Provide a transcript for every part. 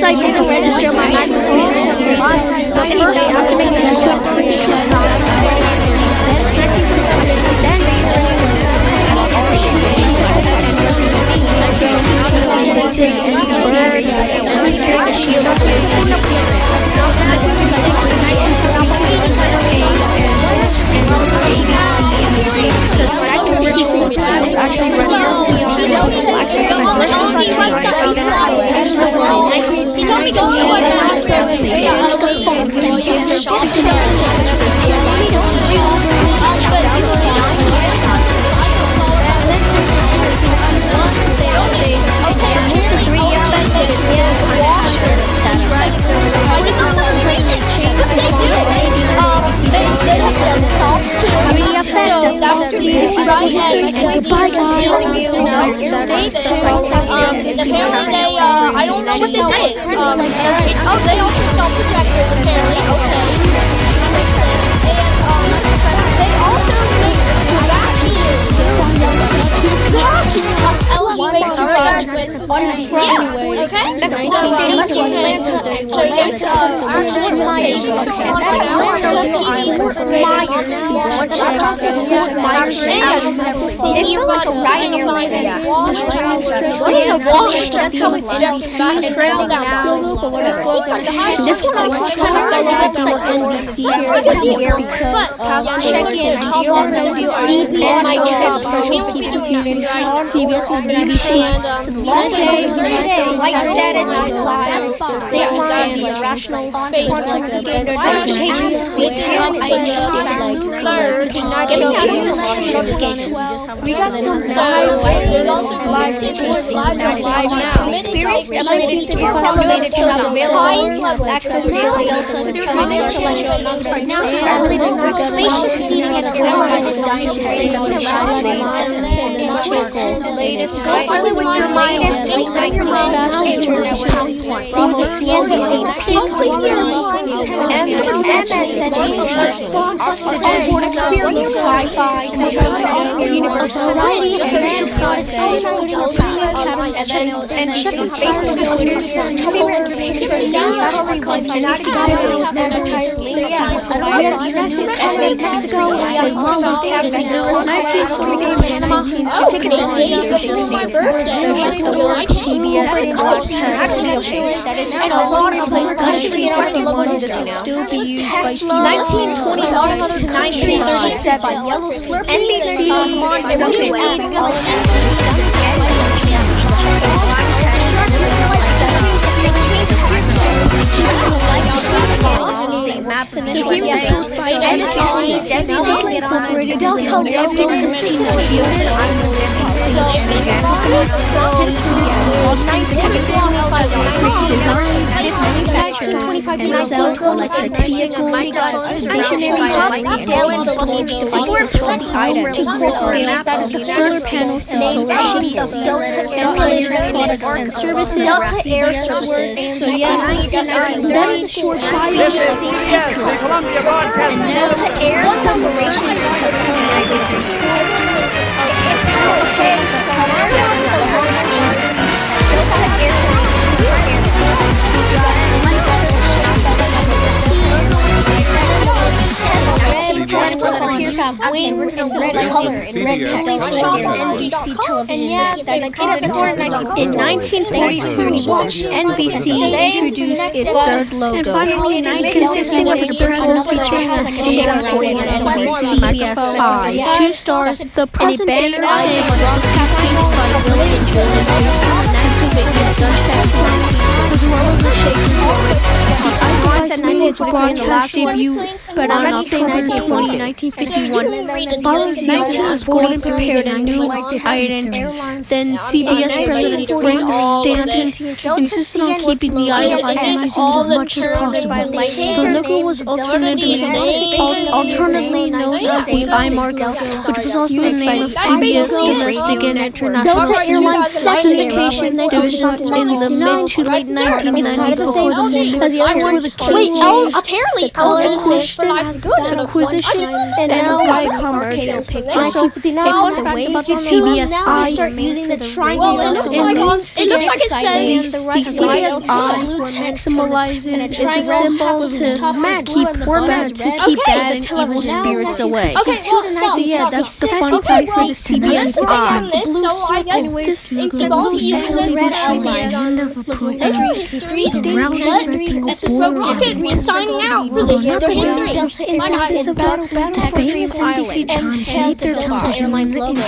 I didn't register my microphone, but first I have to make this He told me go on the website and straight out of the well, you can shop apparently. But you will get on the I don't follow that. Okay, apparently washer. I just don't know what they do. They have desktops too. So that was pretty cool. Right, and apparently they I don't know what this is. They also sell projectors apparently. Okay, makes sense. And they also make vacuums. Elevator trucks with okay. So there's this one I was kind of NBC here CBS with BBC, light status, rational notifications, we got some live experienced elevated access spacious seating and organized dining go further with your minus late night from the CNBC board experience sci-fi universal variety and checking Facebook and and a lot of places still be used by 1926 to 1937 NBC maps initially cell phone, electric vehicle, stationary hub, Dell's solar panels and solar sheets, products and services, Delta Air Services. So yeah, that is a short 5-minute Delta Air Corporation Here's how wings in red color in red text NBC television. In 1942, NBC introduced its third logo, consisting of the purple features and NBC 5, 2 stars, the present day broadcasting by William Pennsylvania Dutch as well as the Shaking broadcast debut, but on October 20, 1951, following 19 Golden prepared a new ident. Then CBS President Frank Stanton insisted on keeping the ident as much as possible. The logo was alternately known as the I-Mark, which was also the name of CBS Domestic and International Delta Airlines Syndication Division in the mid to late 1990s before the I-1 were the case. apparently colors stands for life is good and acquisition and now Viacom merger. Now CBS start using the triangle. Well, it looks like it says the CBS symbolizes its symbol to keep bad and evil spirits away. Okay, well, Yeah, that's the fun part for the CBS eye. So I guess in all the evil history, this is so Rocket signing out for this their history. Like I said, The famous NBC chimes made their television airlines logo.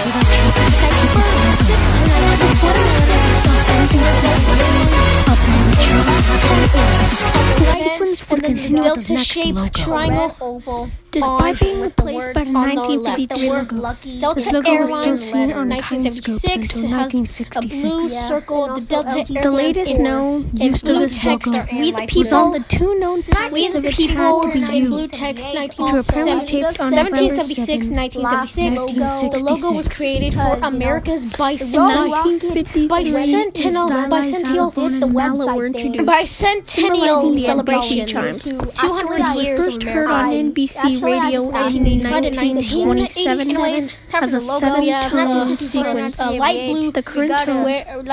The sequence would continue with the next logo. triangle oval. Despite being replaced by the 1952 logo, this logo was still seen on timescopes until 1966. Circle, the Delta The latest known use of this logo was on the two known patents of it had to be used to a promo taped on November 1776, 7, 1976. The logo was created for America's In 1953, bicentennial celebrations. chimes. 200 years First of heard on NBC Radio in 1927 as a 7-tone sequence. Light blue, The current tone,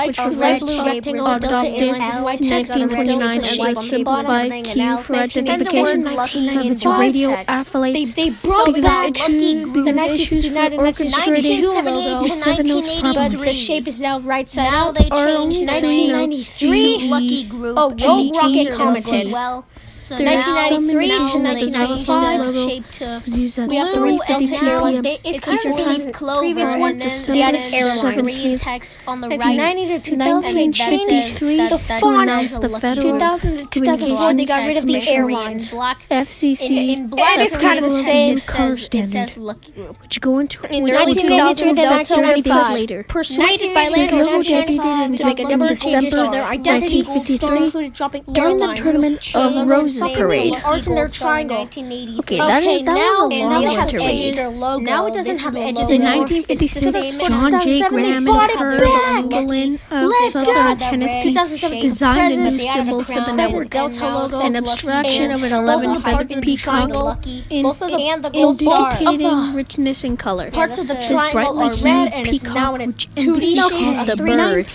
which was red blue rectangle, adopted in 1929 as a simplified cue for identification of its radio affiliates They broke because that of lucky group. issues for orchestrating 1978 to the 7-note problem. the shape is now right side Now out. they Or changed only 1993 to Lucky Group. Oh, Rogue Rocket as commented. well. So There is now, some to now they 1995 changed the logo shape to was used at We have to blue, restart and the now airline. it's It's kind of kind of clover, previous one, and then December they added airline. green text on the right. 1990 to 1953, that the says font, a the Lucky Federal Group. 2000 to 2004 they got rid of the Text in airlines. black. FCC, In black, It is kind of the same. color It standard, says Lucky Group. which go into In which early would 2000 be Delta updated 95. later. Persuaded by This Landers logo Association debuted to make a number of changes to their identity, 1953 including dropping during the airlines. tournament of Roses Parade. Arch in their triangle. Okay, that was a long has winter changed raid. their logo. Now it doesn't have edges. In anymore. 1956, It's the John J. Graham brought and it Herb back. Mullen of Let's Southern go. Tennessee 2007 designed a new Present, symbol for the network. Delta logo, An abstraction of an 11-headed peacock both of the gold star indicating richness in color. parts of the This triangle brightly are red hued and it's now peacock, in a which 2D NBC shape. called the bird,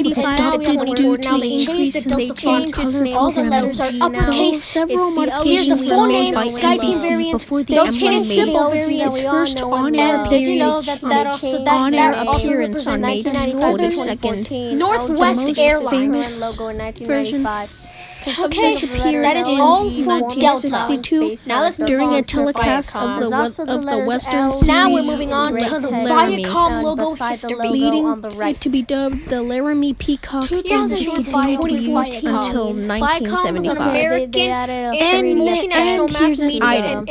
was adopted due to the increase in the font color All the letters are uppercase. Several Here's the modifications full were name made by Sky Team NBC variant. before the No Emblem change made symbol variant. its first on-air And did you know appearance that also that on-air also appearance on May represents 22nd. Northwest most Airlines famous logo in version 1995. Okay, that is all for Delta. 1962 Now let's move during on a to telecast Viacom. of the Western Now we're Series moving on to the Laramie, Viacom logo history. leading to be dubbed the Laramie Peacock and 2004 continued to be used until Viacom was an 1975. American and multinational mass media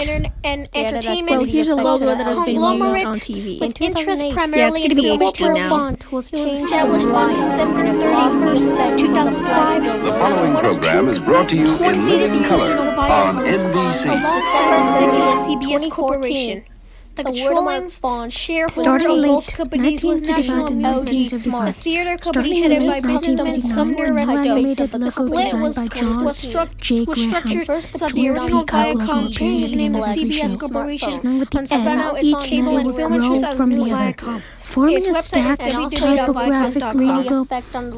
and entertainment. Well, here's a logo that has been used conglomerate on TV. with interest primarily Yeah, it's in gonna be the HD corporate now. font. It was established on December 31st, 2005. The following program is brought to you in living color on NBC. Alongside CBS Corporation. The controlling shareholder of both companies was National Amusement Smart, a theater company headed by Benjamin Sumner Redstone. The split was structured so the original Viacom changed its name to CBS Corporation and spun out its cable and film interests as the new Viacom. Forming Its a website is stacked www.viacom.com. typographic logo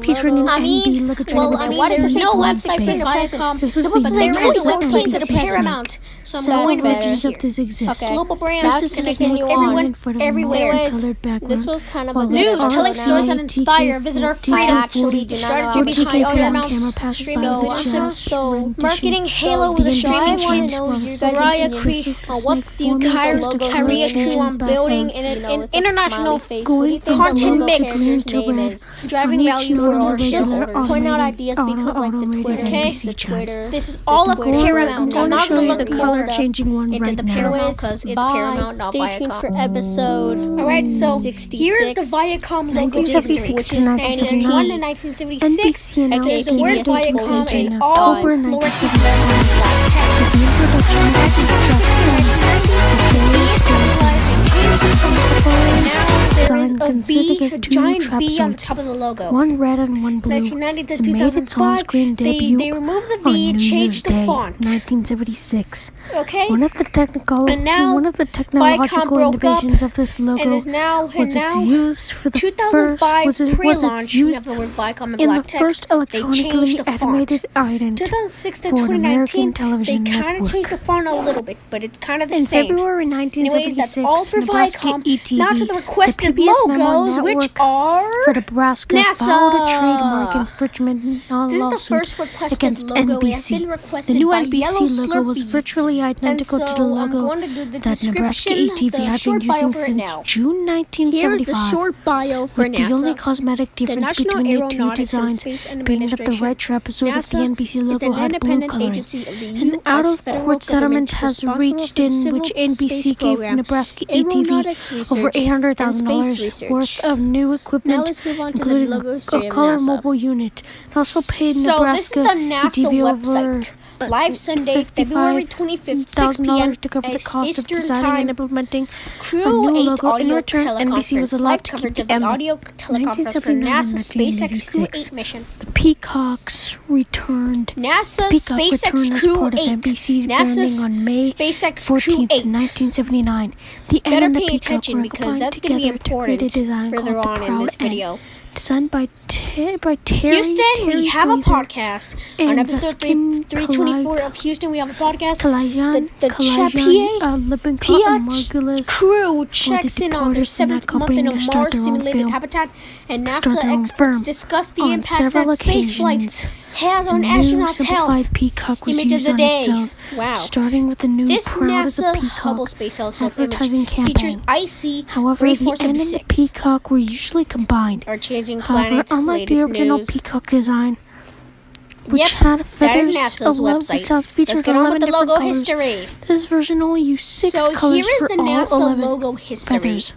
featuring an MB logotype with there's no blank website space. for Viacom. This was But there is a before website for the 1960s. Paramount. So I'm Several going to images here. of this exist. Okay. Global brands This is connecting like everyone, in front of a everywhere. multicolored background. This was kind of a While News, the telling stories that RCA inspire. Visit our TK40 freedom. actually do not Strategy know. behind all your TK40 mounts. camera passes by Streaming the awesome. just So rendition. marketing Halo The with a streaming industry channel. chains were Soraya Cree what do you carry a crew on building an international content mix. Driving value for our Just shareholders. point out ideas because like the Twitter, Okay. the Twitter. This is all of Paramount. I'm going to not show gonna you look the color more changing one into right the now. Paramount because it's Paramount, not Stay tuned for Viacom. episode. Alright, so 66. here's the Viacom logo 1976 history, which to is 1979. 1 in 1976. NBC announced Okay, the word TBS Viacom Viacom in all October lowercase 1979. letters. The introduction of the Jackson These come alive and changed the concept, and now there is a consisting of two giant trap V on the episodes, top of the logo. one red and one blue. 1990 to It made its 2005, on-screen debut they removed the on V, New Year's changed the Day, font. 1976. Okay? One of the And now technological broke up, innovations of this logo and is now was its use for the 2005 first was pre-launch its use of the word Viacom in in black the text. first They electronically changed the animated font. ident 2006 to for an 2019, American they television kind of network. changed the font a little bit, but it's kind of the In same. February Anyways, that's 1976, all for Nebraska Viacom. ETV, Now to the requested the PBS Memo logos, which Network are for Nebraska NASA. filed a trademark infringement This is the lawsuit first requested against logo. It has NBC. been requested The new by NBC Yellow logo was Slurpee. virtually identical And to the so I'm logo going to do the that Nebraska description, ETV the had been short bio using for it since now. June Here's the 1975. short bio for With the only NASA. cosmetic The difference National between the two Aeronautics and designs Space being that the Administration, red trapezoid of the NASA, NBC is logo an had blue independent coloring. agency of the An U.S. federal out-of-court settlement government has responsible reached for the in civil which space NBC gave program, Nebraska aeronautics ETV over research, and $800,000 space research. worth of new Now equipment, let's move on to the including logo a history of color NASA. mobile unit. It also paid So this is Nebraska the NASA ETV website. Live Sunday, February 25th, 6 p.m. to cover the as cost of Eastern designing Time. and implementing a Crew new 8 logo. In audio return, NBC was teleconference. allowed Live to keep coverage the of the M. audio teleconference for 1979 and NASA's SpaceX Crew 1986. 8 mission. The Peacocks returned. NASA Peacock SpaceX returned as Crew part of 8. NBC's NASA's branding on May SpaceX Crew 14th, 8. 1979. The M Better and the pay Peacock attention were because combined that's going to be together to create a important design further called on the in Proud this N. video. Designed by Terry Houston, we have a Glazer podcast. On and episode Vaskin 324 of Houston, we have a podcast. Kalayan, The Lippincott, and Margulis crew checks in on their departed from that 7th month in a company to start their own Mars-simulated film. habitat, and Start NASA their own experts firm. discuss the On impact several that spaceflight occasions, has the on new astronauts' simplified health. Peacock was Image of used the on day. its own, Wow. starting with the new This Proud as a NASA Peacock Hubble Space Telescope advertising image campaign. features IC However, the N and the 3476. Peacock were usually combined. Are changing However, planets. unlike the Latest original news. Peacock design, which Yep, had that feathers, is NASA's website. Let's featured get on 11 with the different logo colors. history. This version only used 6 So colors here is for the all NASA 11 logo history. feathers.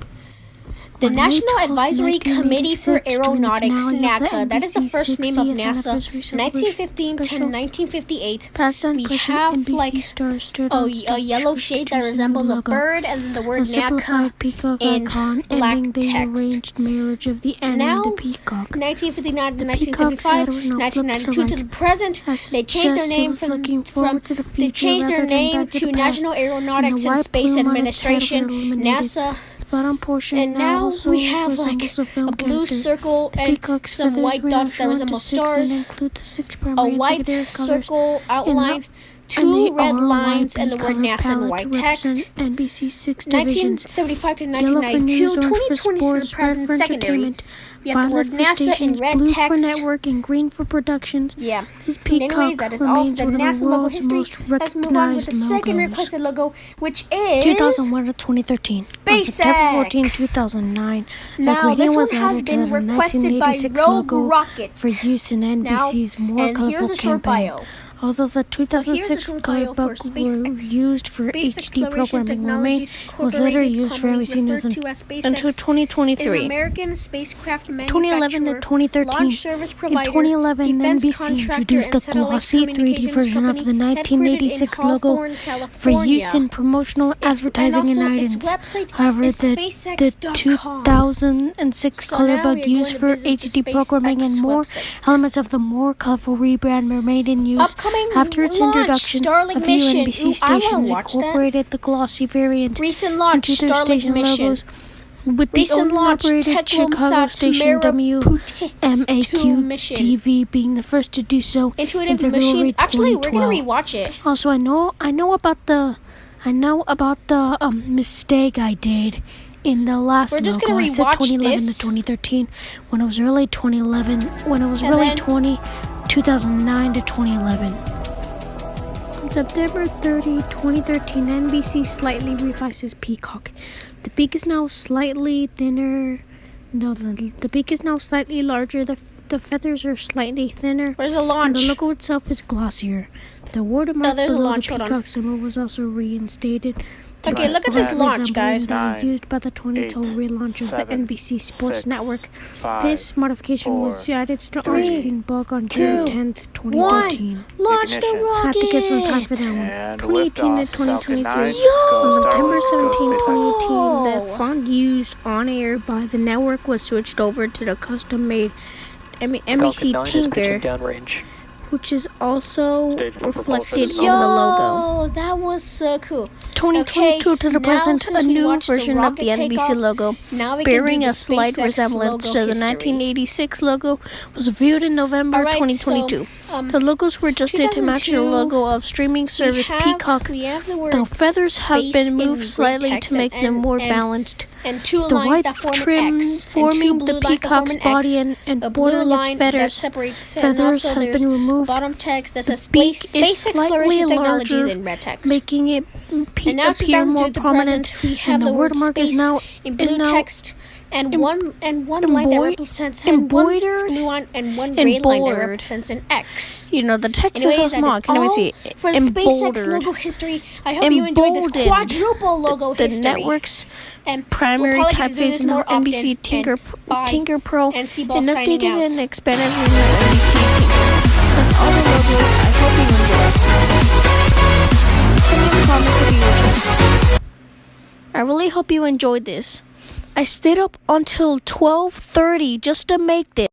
The On May National 12th, Advisory Committee for 1986, during the Aeronautics, finale of the NACA, that is the NBC first name of 60th NASA, anniversary celebration 1915 to special. 1958. Past and We present have NBC like stars stood a on stage yellow to shape that introduce the resembles new a logo. bird and then the A word NACA simplified peacock in icon black ending the text. arranged marriage of the N Now, and the peacock. 1959 to The peacock's 1975, head was now flipped to the 1992 to right. the present. As They changed their suggests it name was from looking forward to the they future changed their rather than name back to to the past. National Aeronautics And the and white Space plume on its head was Administration, illuminated. NASA. Bottom portion And now also we have resembles like film a blue canister. circle The and peacock's some feathers white were now dots that shown resemble to 6 and stars, include the 6 a primary and white secondary colors circle outline, and two the red lines, RYB and the word color NASA in palette white to text. represent NBC's 6 divisions. 1975 to Yellow for 1992, news, orange for 2020 for the sports, red present for secondary. entertainment, We have the word violet for NASA in stations, red blue for text. network, and green for productions. Yeah. This Anyways, peacock that is all for remains the one of NASA the logo world's history. most Let's move on with recognized the second logos. requested logo, which is 2001 to 2013. On September 14, SpaceX. 2009, Now, this one was has added been to the requested by 1986 Rogue logo Rocket. for use in NBC's more and here's colorful the short campaign. bio. Although the So here's the 2006 short color bio for book were SpaceX. used for Space HD Exploration programming remain, Technologies was later Incorporated, used for commonly every scene referred to as SpaceX, until is an 2023. American spacecraft 2011 to manufacturer, 2013. launch service In provider, 2011, defense NBC contractor, introduced and the satellite glossy 3D communications version of the company, 1986 headquartered in logo Hawthorne, for California. use in promotional advertising and and also its items. website However, is the SpaceX.com. 2006 So color now bug we are used going for to visit the HD programming and SpaceX more website. elements of the more colorful rebrand remained in use Upcoming after its launch, introduction. Starlink A few mission. NBC Ooh, I wanna stations watch that. incorporated the glossy variant Recent launch, into their Starlink station mission. logos, with the Recent launch, owner-operated Chicago Teclomsat station Marapute mission. WMAQ-TV being the first to do so in Intuitive February machines. Actually, we're gonna 2012. rewatch it. Also, I know about the mistake I did in the last We're just logo. gonna I said rewatch 2011 this. to 2013 when it was really 2011 when it was And really then- 2009 to 2011. On September 30, 2013, NBC slightly revises Peacock. The beak is now slightly thinner. No, the beak is now slightly larger. The feathers are slightly thinner. Where's the And launch? the logo itself is glossier. The watermark there's a below launch, the hold on. peacock symbol was also reinstated. Okay, look at this launch, guys. Used by the 2012 relaunch of the NBC Sports Network. This modification was added to the on-screen bug on June 10th, 2013. Launch the rocket! Have to get some time for that one. 2018 and 2022. Yo! On September 17, 2018, the font used on air by the network was switched over to the custom-made NBC Tinker, which is also reflected on the logo. Yo, that was so cool. 2022 to the now present, since a we new watched the version of rocket the NBC takeoff, logo, now we can bearing do the a slight SpaceX resemblance logo to the history. 1986 logo, was revealed in November Alright, 2022. so, The logos were adjusted to match the 2002, logo of streaming service Peacock. We have the word The feathers have space been in moved red slightly text to make them more and balanced. and two The lines white that form trim an X, forming and two blue the lines that form peacock's an body X, and a bordering blue its line that feathers. separates, and Feathers also have there's been removed. bottom text that says beak space is slightly exploration technologies larger, in red text. making it And now to appear down more to the prominent. present, we have And the word mark is space now in blue now text, and one line that represents and one embroidered blue line and one and gray line that bold. represents an X. You know, the text Anyways, is so that small. is Can I all see it? for the SpaceX Emboldered. logo history. I hope you enjoyed this Emboldened. quadruple logo The history. network's And primary we'll probably do typeface this now more often, NBC Tinker, and bye. Tinker Pro, And Seaball an signing updated out. and expanded version of NBC Tinker. That's all the logos. I hope you enjoyed. Tell me in the comments if you enjoyed. I really hope you enjoyed this. I stayed up until 12:30 just to make this.